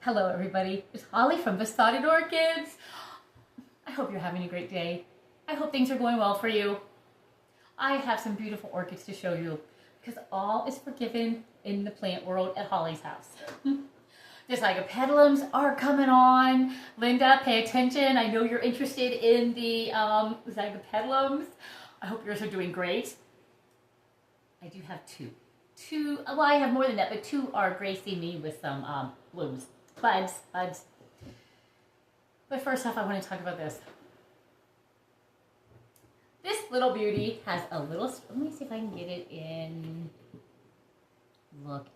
Hello everybody, it's Holly from Besotted Orchids. I hope you're having a great day. I hope things are going well for you. I have some beautiful orchids to show you because all is forgiven in the plant world at Holly's house. The zygopetalums are coming on. Linda, pay attention. I know you're interested in the zygopetalums. I hope yours are doing great. I do have two. Well, I have more than that, but two are gracing me with some blooms. Buds. But first off, I want to talk about this. This little beauty has a little, let me see if I can get it in. Look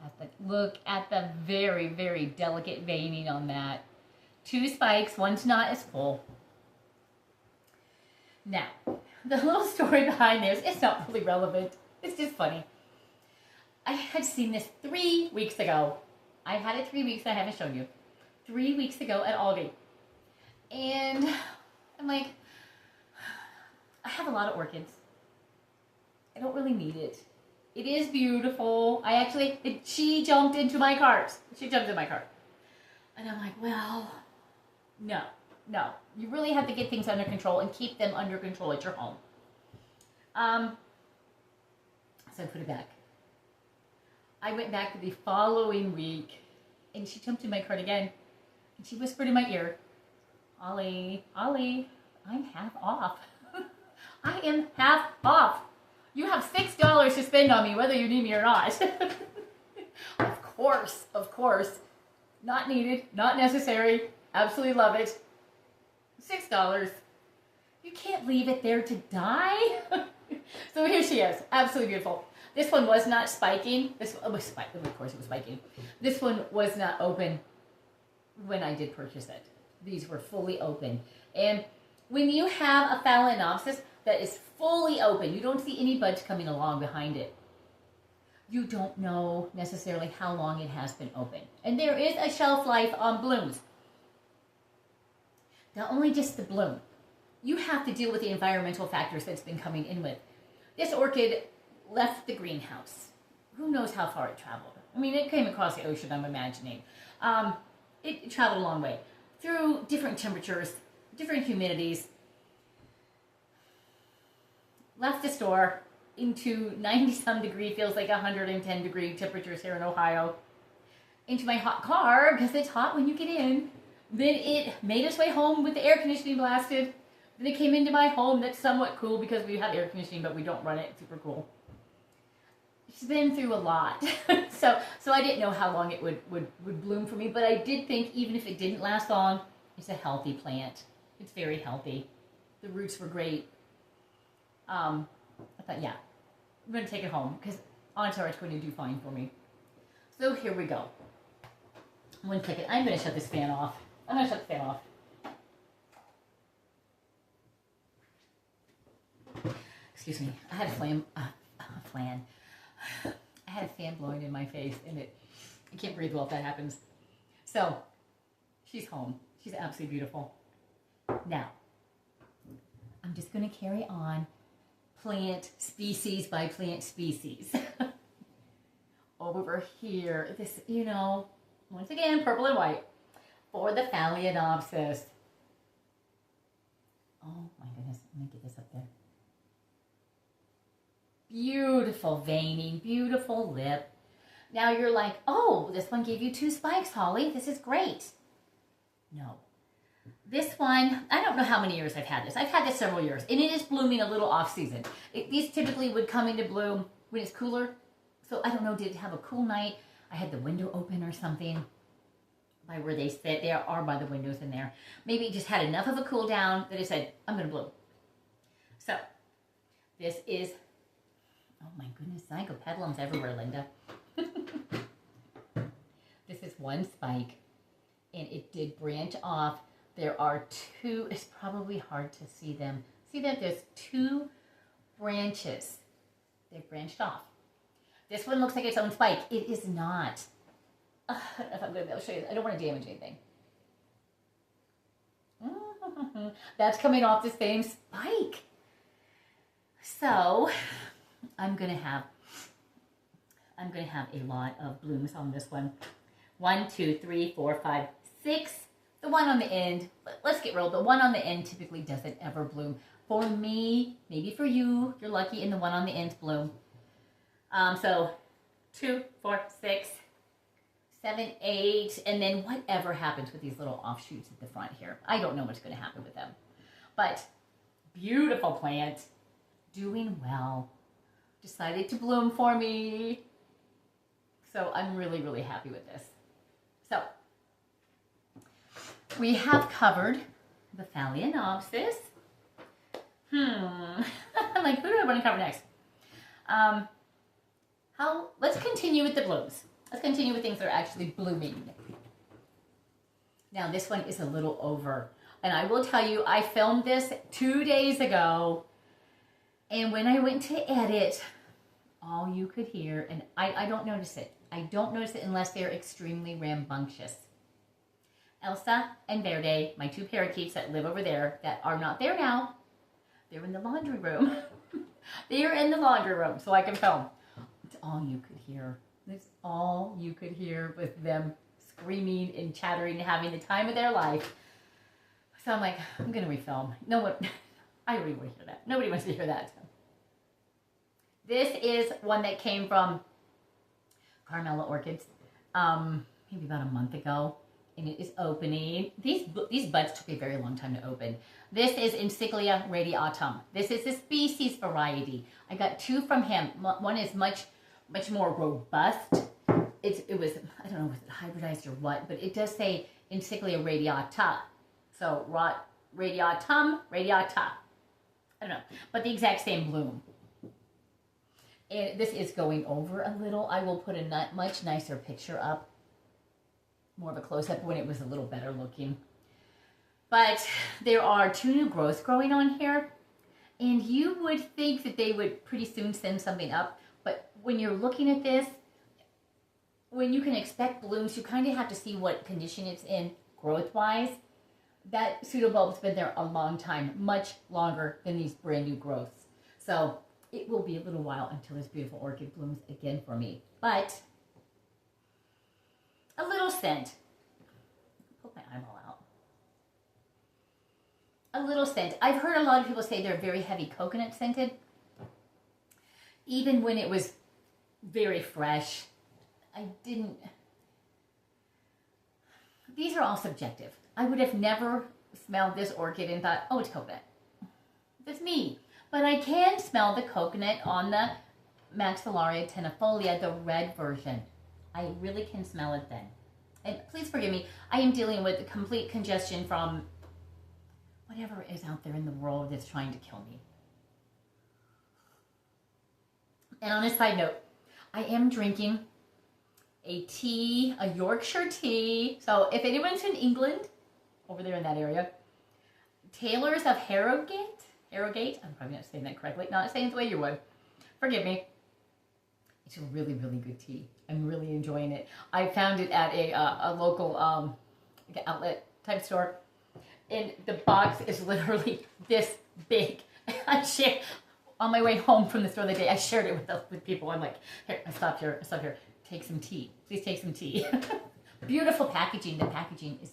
at the very, very delicate veining on that. Two spikes, one's not as full. Now, the little story behind this, it's not really relevant. It's just funny. I had seen this 3 weeks ago. I've had it 3 weeks, I haven't shown you. 3 weeks ago at Aldi. And I'm like, I have a lot of orchids. I don't really need it. It is beautiful. She jumped into my cart. She jumped in my cart. And I'm like, well, no. You really have to get things under control and keep them under control at your home. So I put it back. I went back the following week and she jumped in my cart again. And she whispered in my ear, Ollie, I'm half off. I am half off. You have $6 to spend on me, whether you need me or not. Of course. Not needed, not necessary. Absolutely love it. $6. You can't leave it there to die. So here she is, absolutely beautiful. This one was not spiking. Of course it was spiking. This one was not open when I did purchase it. These were fully open. And when you have a phalaenopsis that is fully open, you don't see any buds coming along behind it. You don't know necessarily how long it has been open. And there is a shelf life on blooms. Not only just the bloom. You have to deal with the environmental factors that's been coming in with. This orchid left the greenhouse. Who knows how far it traveled? I mean, it came across the ocean, I'm imagining. It traveled a long way through different temperatures, different humidities. Left the store into 90-some degree, feels like 110 degree temperatures here in Ohio, into my hot car, because it's hot when you get in. Then it made its way home with the air conditioning blasted. Then it came into my home that's somewhat cool because we have air conditioning, but we don't run it. It's super cool. It's been through a lot. so I didn't know how long it would bloom for me, but I did think even if it didn't last long, it's a healthy plant. It's very healthy. The roots were great. I thought, yeah, I'm going to take it home because odds are it's going to do fine for me. So here we go. 1 second. I'm going to shut this fan off. Excuse me. I had a fan blowing in my face, and I can't breathe well if that happens. So, she's home. She's absolutely beautiful. Now, I'm just going to carry on plant species by plant species. Over here, this, once again, purple and white, for the phalaenopsis. Oh my goodness, let me get this up there. Beautiful veining, beautiful lip. Now you're like, oh, this one gave you 2 spikes, Holly. This is great. No. This one, I don't know how many years I've had this. I've had this several years, and it is blooming a little off season. These typically would come into bloom when it's cooler. So I don't know, did it have a cool night? I had the window open or something by where they sit. They are by the windows in there. Maybe it just had enough of a cool down that it said, I'm going to bloom. So this is, oh my goodness, zygopetalums everywhere, Linda. This is 1 spike, and it did branch off. There are 2, it's probably hard to see them. See that there's 2 branches. They've branched off. This one looks like its own spike. It is not. I don't know if I'm going to be able to show you. I don't want to damage anything. That's coming off the same spike. So, I'm going to have a lot of blooms on this one. 1, 2, 3, 4, 5, 6. The one on the end, let's get real, the one on the end typically doesn't ever bloom. For me, maybe for you, you're lucky and the one on the ends bloom. So 2, 4, 6, 7, 8, and then whatever happens with these little offshoots at the front here. I don't know what's going to happen with them. But beautiful plant, doing well, decided to bloom for me. So I'm really, really happy with this. So we have covered the Phalaenopsis. I'm like, who do I want to cover next? Let's continue with the blooms. Let's continue with things that are actually blooming. Now this one is a little over. And I will tell you, I filmed this 2 days ago. And when I went to edit, all you could hear, and I don't notice it. I don't notice it unless they're extremely rambunctious. Elsa and Verde, my 2 parakeets that live over there, that are not there now, they're in the laundry room. They're in the laundry room, so I can film. It's all you could hear. That's all you could hear with them screaming and chattering and having the time of their life. So I'm like, I'm going to refilm. No one, I don't even want to hear that. Nobody wants to hear that. This is one that came from Carmela Orchids, maybe about a month ago, and it is opening. These buds took a very long time to open. This is Encyclia radiatum. This is a species variety. I got 2 from him. One is much more robust. It was, I don't know, was it hybridized or what, but it does say Encyclia radiata. So radiatum, radiata. I don't know, but the exact same bloom. And this is going over a little. I will put a much nicer picture up. More of a close-up when it was a little better looking. But there are 2 new growths growing on here. And you would think that they would pretty soon send something up. But when you're looking at this, when you can expect blooms, you kind of have to see what condition it's in growth-wise. That pseudobulb's been there a long time, much longer than these brand new growths. So it will be a little while until this beautiful orchid blooms again for me. But a little scent. Pull my eyeball out. A little scent. I've heard a lot of people say they're very heavy coconut scented. Even when it was very fresh, I didn't. These are all subjective. I would have never smelled this orchid and thought, oh, it's coconut. That's me. But I can smell the coconut on the Maxillaria tenafolia, the red version. I really can smell it then. And please forgive me, I am dealing with complete congestion from whatever is out there in the world that's trying to kill me. And on a side note, I am drinking a tea, a Yorkshire tea. So if anyone's in England, over there in that area, Taylor's of Harrogate, I'm probably not saying that correctly, not saying it the way you would. Forgive me. It's a really, really good tea. I'm really enjoying it. I found it at a local outlet type store. And the box is literally this big. On my way home from the store the day, I shared it with people. I'm like, here, I stop here. Take some tea. Please take some tea. Beautiful packaging. The packaging is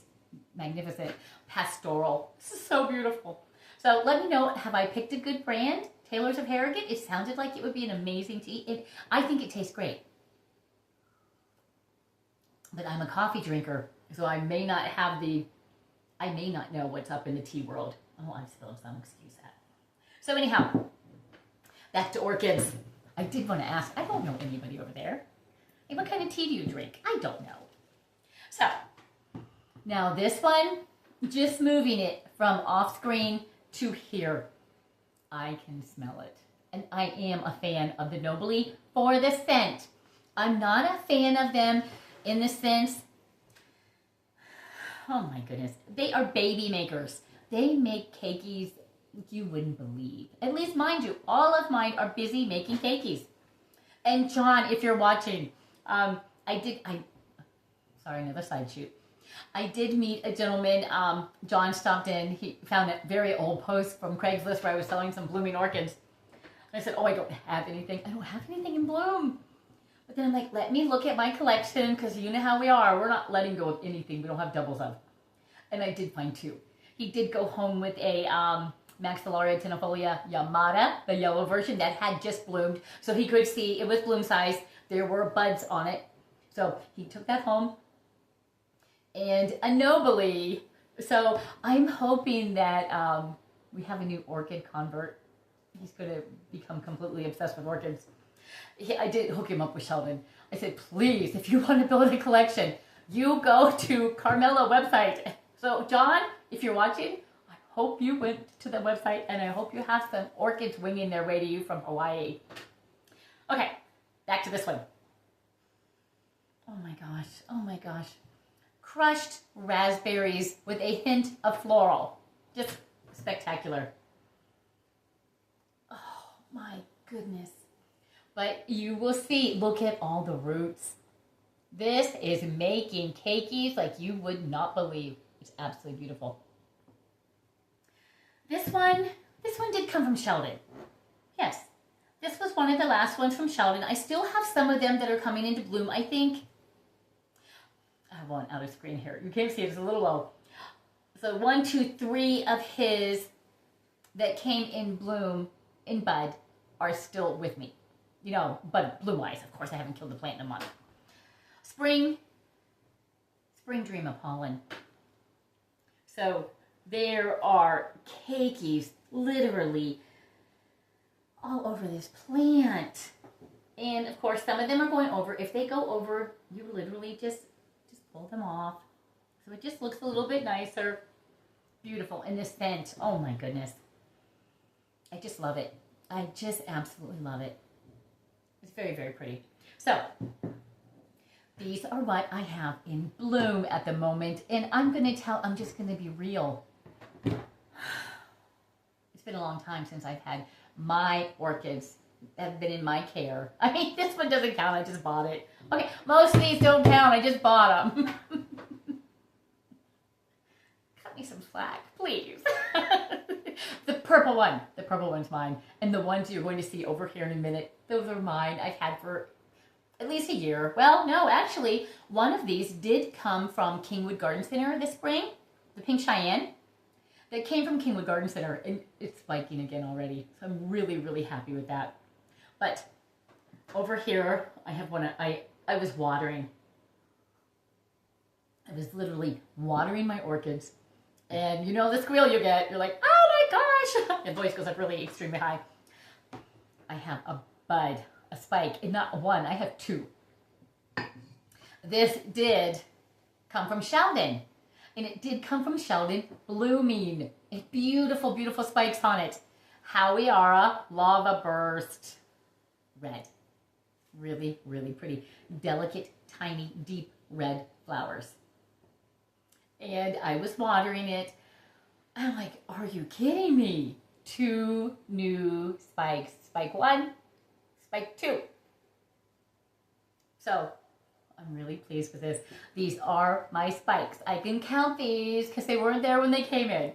magnificent. Pastoral. This is so beautiful. So let me know, have I picked a good brand? Taylor's of Harrogate? It sounded like it would be an amazing tea. I think it tastes great. But I'm a coffee drinker, so I may not know what's up in the tea world. Oh, I'm spilling some, excuse that. So anyhow, back to orchids. I did want to ask, I don't know anybody over there. Hey, what kind of tea do you drink? I don't know. So, now this one, just moving it from off screen to here. I can smell it. And I am a fan of the Nobili for the scent. I'm not a fan of them in the sense, oh my goodness, they are baby makers. They make cakeys you wouldn't believe. At least mine do. All of mine are busy making cakeys. And John, if you're watching, sorry, another side shoot. I did meet a gentleman, John stopped in, he found a very old post from Craigslist where I was selling some blooming orchids. And I said, oh, I don't have anything in bloom. But then I'm like, let me look at my collection, because you know how we are. We're not letting go of anything we don't have doubles of. And I did find two. He did go home with a Maxillaria tenifolia Yamada, the yellow version that had just bloomed. So he could see it was bloom size. There were buds on it. So he took that home. And a nobly. So I'm hoping that we have a new orchid convert. He's going to become completely obsessed with orchids. I did hook him up with Sheldon. I said, please, if you want to build a collection, you go to Carmela website. So John, if you're watching, I hope you went to the website, and I hope you have some orchids winging their way to you from Hawaii. Okay, back to this one. Oh my gosh, oh my gosh. Crushed raspberries with a hint of floral. Just spectacular. Oh my goodness. But you will see, look at all the roots. This is making cakeys like you would not believe. It's absolutely beautiful. This one did come from Sheldon. Yes, this was one of the last ones from Sheldon. I still have some of them that are coming into bloom. I think, I have one out of screen here. You can't see it, it's a little low. So 1, 2, 3 of his that came in bloom, in bud, are still with me. You know, but bloom-wise, of course, I haven't killed the plant in a month. Spring Dream of Pollen. So there are cakeys literally all over this plant. And of course, some of them are going over. If they go over, you literally just pull them off. So it just looks a little bit nicer. Beautiful. And this scent, oh my goodness. I just love it. I just absolutely love it. It's very, very pretty. So these are what I have in bloom at the moment. And I'm just going to be real. It's been a long time since I've had my orchids that have been in my care. I mean, this one doesn't count. I just bought it. Okay, most of these don't count. I just bought them. Cut me some slack, please. The purple one's mine. And the ones you're going to see over here in a minute, those are mine. I've had for at least a year. Well, no, actually, one of these did come from Kingwood Garden Center this spring, the Pink Cheyenne. That came from Kingwood Garden Center, and it's spiking again already. So I'm really, really happy with that. But over here, I have one. I was watering. I was literally watering my orchids. And you know the squeal you get. You're like, oh my gosh. Your voice goes up really extremely high. I have a bud, a spike, and not one. I have two. This did come from Sheldon. And it did come from Sheldon blooming. And beautiful, beautiful spikes on it. Howiara Lava Burst Red. Really, really pretty. Delicate, tiny, deep red flowers. And I was watering it. I'm like, are you kidding me? 2 new spikes. Spike 1, spike 2. So I'm really pleased with this. These are my spikes. I can count these because they weren't there when they came in.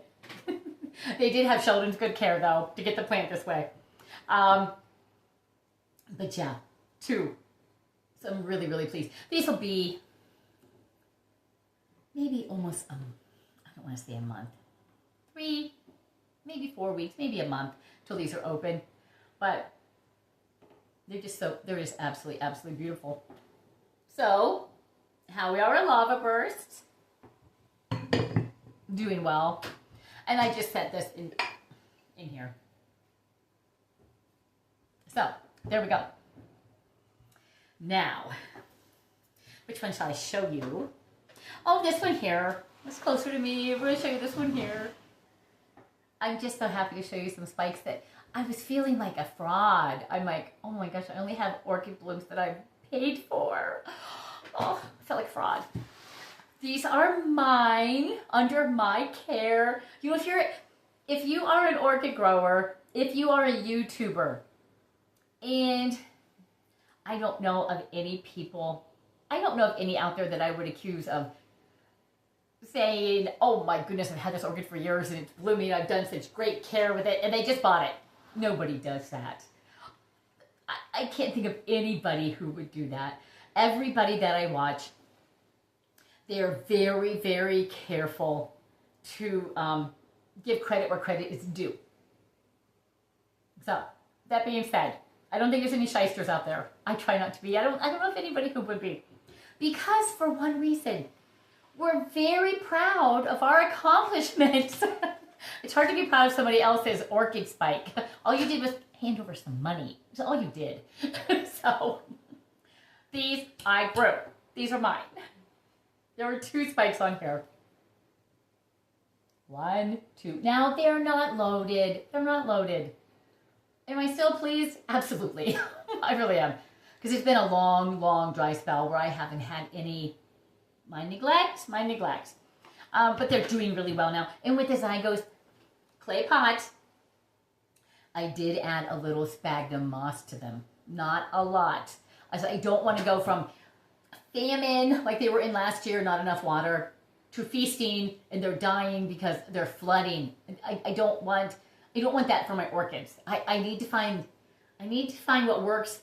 They did have Sheldon's good care, though, to get the plant this way. But yeah, 2. So I'm really, really pleased. These will be maybe almost, I don't want to say a month. 3, maybe 4 weeks, maybe a month till these are open. But they're just absolutely, absolutely beautiful. So, Howiara Lava Burst, doing well. And I just set this in here. So, there we go. Now, which one shall I show you? Oh, this one here. It's closer to me. I'm going to show you this one here. I'm just so happy to show you some spikes that I was feeling like a fraud. I'm like, oh my gosh, I only have orchid blooms that I've paid for. Oh, I felt like fraud. These are mine, under my care. You know, if you are an orchid grower, if you are a YouTuber, and I don't know of any out there that I would accuse of saying, oh my goodness, I've had this orchid for years and it's blooming, I've done such great care with it, and they just bought it. Nobody does that. I can't think of anybody who would do that. Everybody that I watch, they're very, very careful to give credit where credit is due. So, that being said, I don't think there's any shysters out there. I try not to be. I don't know if anybody who would be. Because for one reason, we're very proud of our accomplishments. It's hard to be proud of somebody else's orchid spike. All you did was hand over some money. That's all you did. So, these I grew. These are mine. There were 2 spikes on here. 1, 2. Now, they're not loaded. They're not loaded. Am I still pleased? Absolutely. I really am. Because it's been a long, long dry spell where I haven't had any, my neglect. But they're doing really well now. And with the Zygos clay pot, I did add a little sphagnum moss to them. Not a lot. I don't want to go from famine, like they were in last year, not enough water, to feasting and they're dying because they're flooding. I don't want that for my orchids. I need to find what works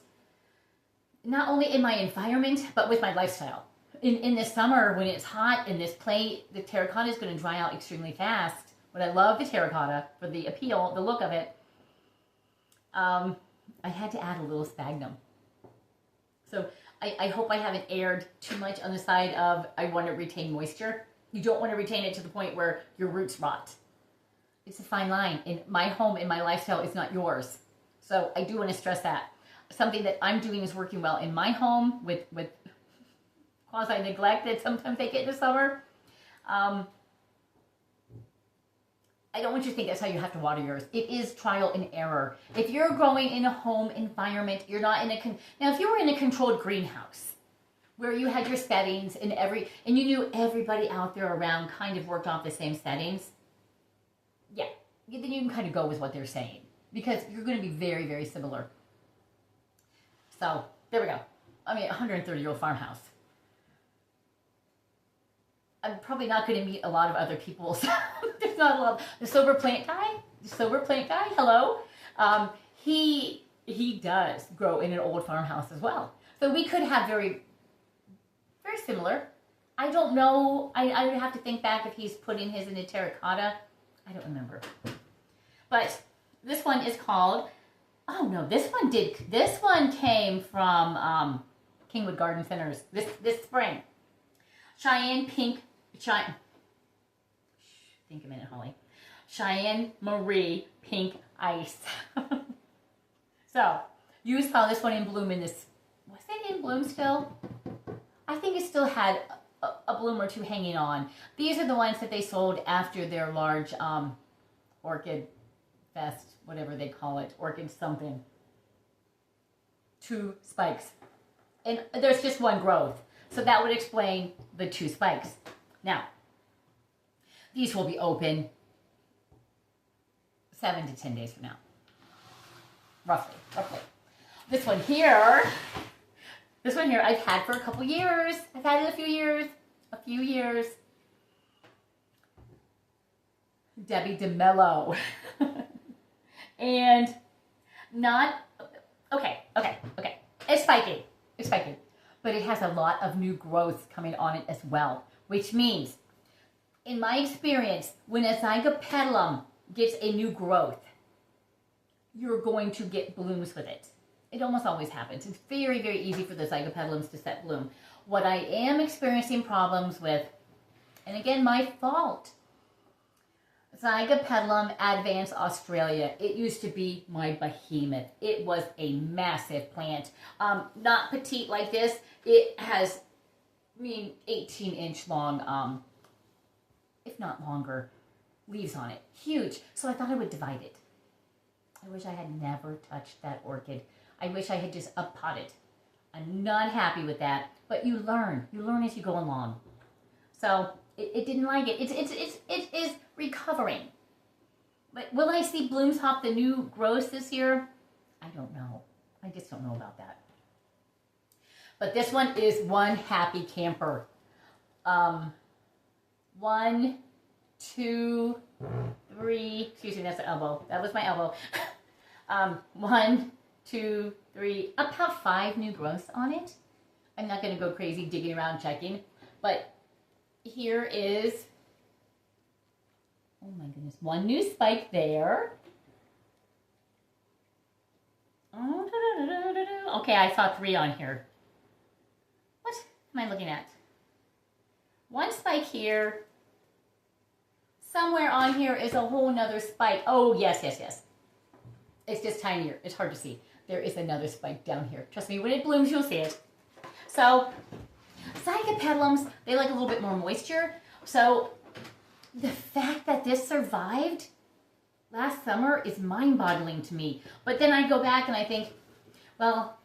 not only in my environment but with my lifestyle. In the summer when it's hot and this clay, the terracotta is going to dry out extremely fast. But I love the terracotta for the appeal, the look of it. I had to add a little sphagnum. So I hope I haven't aired too much on the side of I want to retain moisture. You don't want to retain it to the point where your roots rot. It's a fine line. In my home, in my lifestyle, is not yours. So I do want to stress that. Something that I'm doing is working well in my home with quasi-neglect that sometimes I get in the summer. I don't want you to think that's how you have to water yours. It is trial and error. If you're growing in a home environment, you're not in a... Now, if you were in a controlled greenhouse, where you had your settings and you knew everybody out there around kind of worked off the same settings, yeah, then you can kind of go with what they're saying. Because you're going to be very, very similar. So, there we go. I mean, 130-year-old farmhouse. I'm probably not going to meet a lot of other people. So there's not a lot. The sober plant guy, hello. He does grow in an old farmhouse as well. So we could have very, very similar. I don't know. I would have to think back if he's putting his in a terracotta. I don't remember. But this one is called, oh no, this one came from Kingwood Garden Centers this spring. Cheyenne think a minute, Holly. Cheyenne Marie Pink Ice. So, you saw this one in bloom in this, was it in bloom still? I think it still had a bloom or 2 hanging on. These are the ones that they sold after their large orchid fest, whatever they call it, orchid something. 2 spikes. And there's just 1 growth. So that would explain the 2 spikes. Now, these will be open 7 to 10 days from now. Roughly. This one here I've had for a couple years. I've had it a few years. Debbie DeMello. And not, okay. It's spiking. But it has a lot of new growth coming on it as well. Which means, in my experience, when a zygopetalum gets a new growth, you're going to get blooms with it. It almost always happens. It's very, very easy for the zygopetalums to set bloom. What I am experiencing problems with, and again, my fault, Zygopetalum advance Australia. It used to be my behemoth. It was a massive plant. Not petite like this. It has, 18-inch long, if not longer, leaves on it. Huge. So I thought I would divide it. I wish I had never touched that orchid. I wish I had just up-potted. I'm not happy with that. But you learn. You learn as you go along. So it didn't like it. It is recovering. But will I see blooms hop the new growth this year? I don't know. I just don't know about that. But this one is one happy camper. 1, 2, 3. Excuse me, that's the elbow. That was my elbow. 1, 2, 3, about 5 new growths on it. I'm not going to go crazy digging around checking, but here is, oh my goodness, 1 new spike there. Okay, I saw 3 on here. What am I looking at? 1 spike here. Somewhere on here is a whole nother spike. Oh, yes, yes, yes. It's just tinier. It's hard to see. There is another spike down here. Trust me, when it blooms, you'll see it. So, Zygopetalums, they like a little bit more moisture. So, the fact that this survived last summer is mind-boggling to me. But then I go back and I think, well,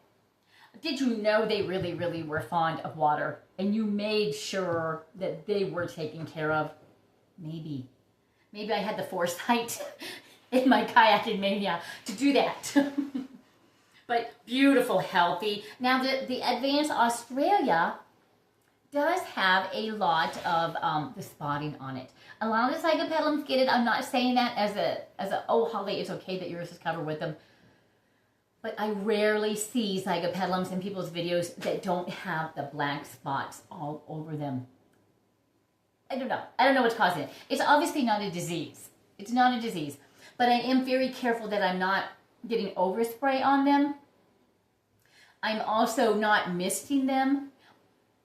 did you know they really, really were fond of water? And you made sure that they were taken care of? Maybe. Maybe I had the foresight in my kayaking mania to do that. But beautiful, healthy. Now, the Advanced Australia does have a lot of the spotting on it. A lot of the Zygopetalums get it. I'm not saying that as a oh, Holly, it's okay that yours is covered with them. But I rarely see Zygopetalums in people's videos that don't have the black spots all over them. I don't know. I don't know what's causing it. It's obviously not a disease. It's not a disease. But I am very careful that I'm not getting overspray on them. I'm also not misting them.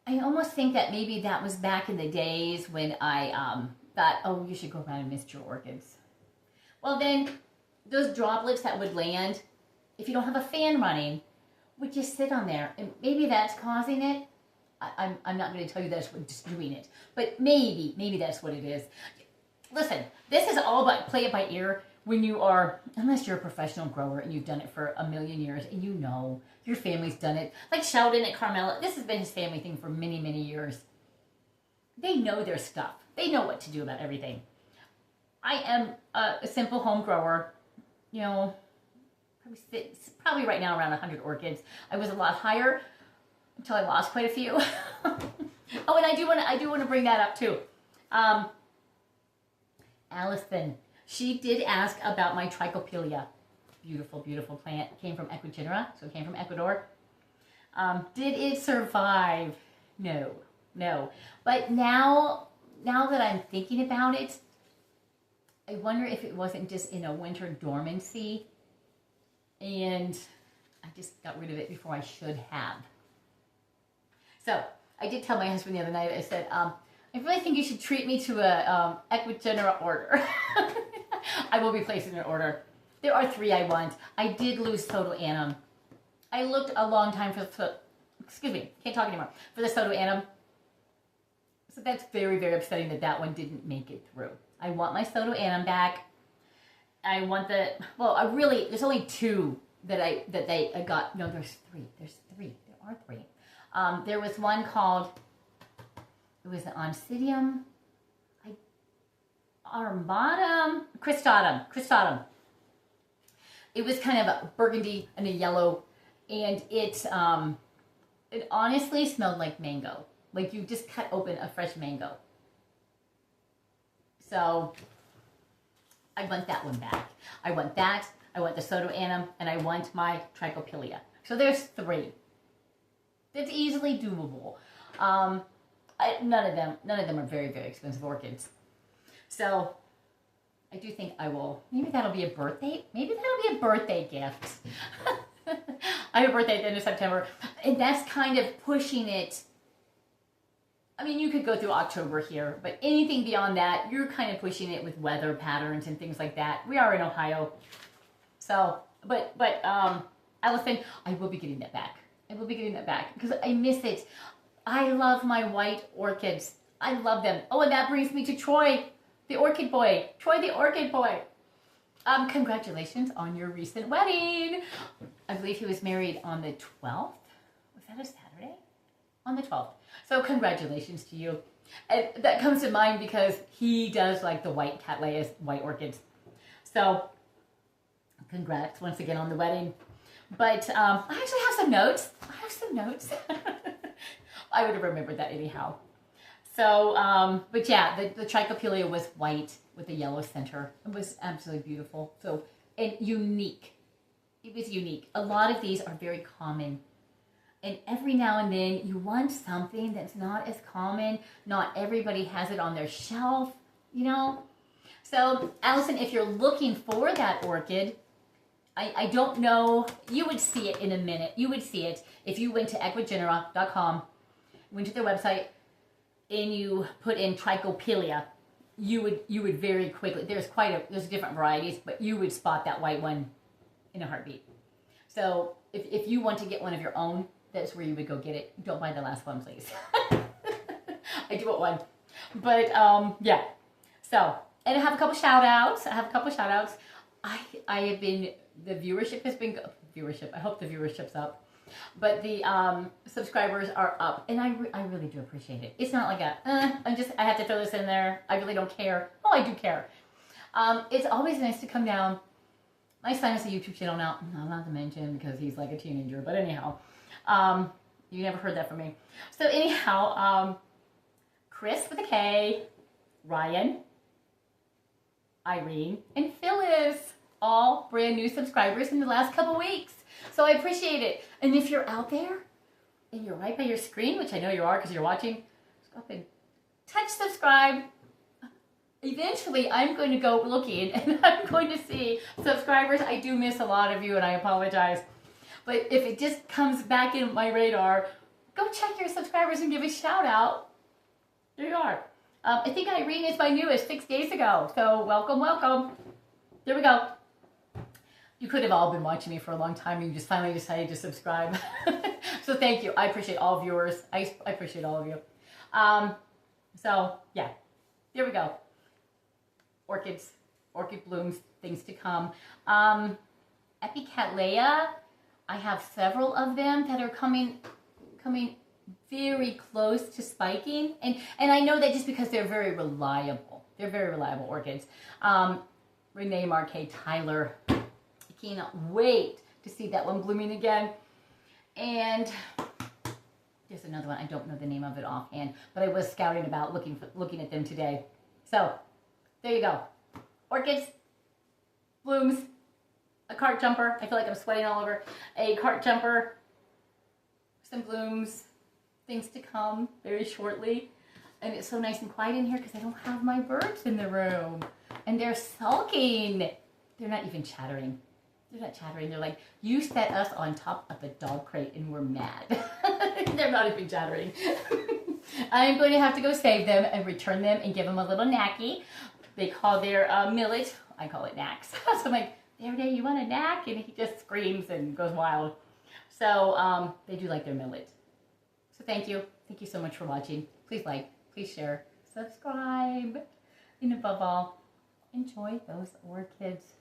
I almost think that maybe that was back in the days when I thought, oh, you should go around and mist your orchids. Well, then those droplets that would land, if you don't have a fan running, would just sit on there. And maybe that's causing it. I'm not going to tell you that's what's doing it. But maybe that's what it is. Listen, this is all about play it by ear when you are, unless you're a professional grower and you've done it for a million years and you know your family's done it. Like Sheldon at Carmela, this has been his family thing for many, many years. They know their stuff. They know what to do about everything. I am a simple home grower, you know, probably right now around 100 orchids. I was a lot higher until I lost quite a few. Oh, and I do want to bring that up too. Allison, she did ask about my Trichopilia. Beautiful, beautiful plant. Came from Ecuador, so it came from Ecuador. Did it survive? No. But now that I'm thinking about it, I wonder if it wasn't just in a winter dormancy and I just got rid of it before I should have. So I did tell my husband the other night, I said, I really think you should treat me to a Ecuador order. I will be placing an order. There are 3 I want. I did lose Soto Annum. I looked a long time for, excuse me, can't talk anymore, for the Soto Annum. So that's very, very upsetting that that one didn't make it through. I want my Soto Annum back. I want the, well, I really, there's only 2 that I got. No, there's 3. There's 3. There are 3. There was one called, it was an Oncidium, Armatum, Cristatum. It was kind of a burgundy and a yellow, and it honestly smelled like mango. Like you just cut open a fresh mango. So I want that one back. I want that, I want the Soto Annum, and I want my Trichopilia. So there's 3. It's easily doable. None of them are very, very expensive orchids. So I do think I will, maybe that'll be a birthday gift. I have a birthday at the end of September, and that's kind of pushing it. I mean, you could go through October here, but anything beyond that, you're kind of pushing it with weather patterns and things like that. We are in Ohio. So, but Allison, I will be getting that back. I will be getting that back because I miss it. I love my white orchids. I love them. Oh, and that brings me to Troy, the orchid boy. Troy, the orchid boy. Congratulations on your recent wedding. I believe he was married on the 12th. Was that a Saturday? On the 12th. So congratulations to you. And that comes to mind because he does like the white Cattleyas, white orchids. So congrats once again on the wedding. But I actually have some notes. I would have remembered that anyhow. So, but yeah, the Trichopilia was white with a yellow center. It was absolutely beautiful. So, and unique. it was unique. A lot of these are very common. And every now and then you want something that's not as common. Not everybody has it on their shelf, you know? So, Allison, if you're looking for that orchid, I don't know, you would see it in a minute. You would see it if you went to equigenera.com, went to their website, and you put in Trichopilia. You would very quickly, there's different varieties, but you would spot that white one in a heartbeat. So if you want to get one of your own, that's where you would go get it. Don't buy the last one, please. I do want one. But yeah. So, and I have a couple shout outs. I have been, the viewership has been, I hope the viewership's up. But the subscribers are up, and I really do appreciate it. It's not like I have to throw this in there. I really don't care. Oh, I do care. It's always nice to come down. My son has a YouTube channel now. I'm not to mention because he's like a teenager, but anyhow, you never heard that from me. So anyhow, Chris with a K, Ryan, Irene, and Phyllis, all brand new subscribers in the last couple weeks. So I appreciate it. And if you're out there and you're right by your screen, which I know you are because you're watching, just go up and touch subscribe. Eventually, I'm going to go looking and I'm going to see subscribers. I do miss a lot of you and I apologize. But if it just comes back in my radar, go check your subscribers and give a shout out. There you are. I think Irene is my newest 6 days ago. So welcome, welcome. There we go. You could have all been watching me for a long time and you just finally decided to subscribe. So thank you. I appreciate all viewers. I appreciate all of you. So yeah, there we go. Orchids, orchid blooms, things to come. Epicattleya, I have several of them that are coming very close to spiking. And I know that just because they're very reliable. They're very reliable orchids. Renee Marquet Tyler. I cannot wait to see that one blooming again. And there's another one. I don't know the name of it offhand, but I was scouting about looking at them today. So there you go. Orchids, blooms, a cart jumper. I feel like I'm sweating all over. A cart jumper, some blooms, things to come very shortly. And it's so nice and quiet in here because I don't have my birds in the room. And they're sulking. They're not even chattering. They're not chattering. They're like, you set us on top of the dog crate and we're mad. They're not even chattering. I'm going to have to go save them and return them and give them a little knacky. They call their millet, I call it knacks. So I'm like, there, you want a knack? And he just screams and goes wild. So they do like their millet. So thank you. Thank you so much for watching. Please like, please share, subscribe. And above all, enjoy those orchids.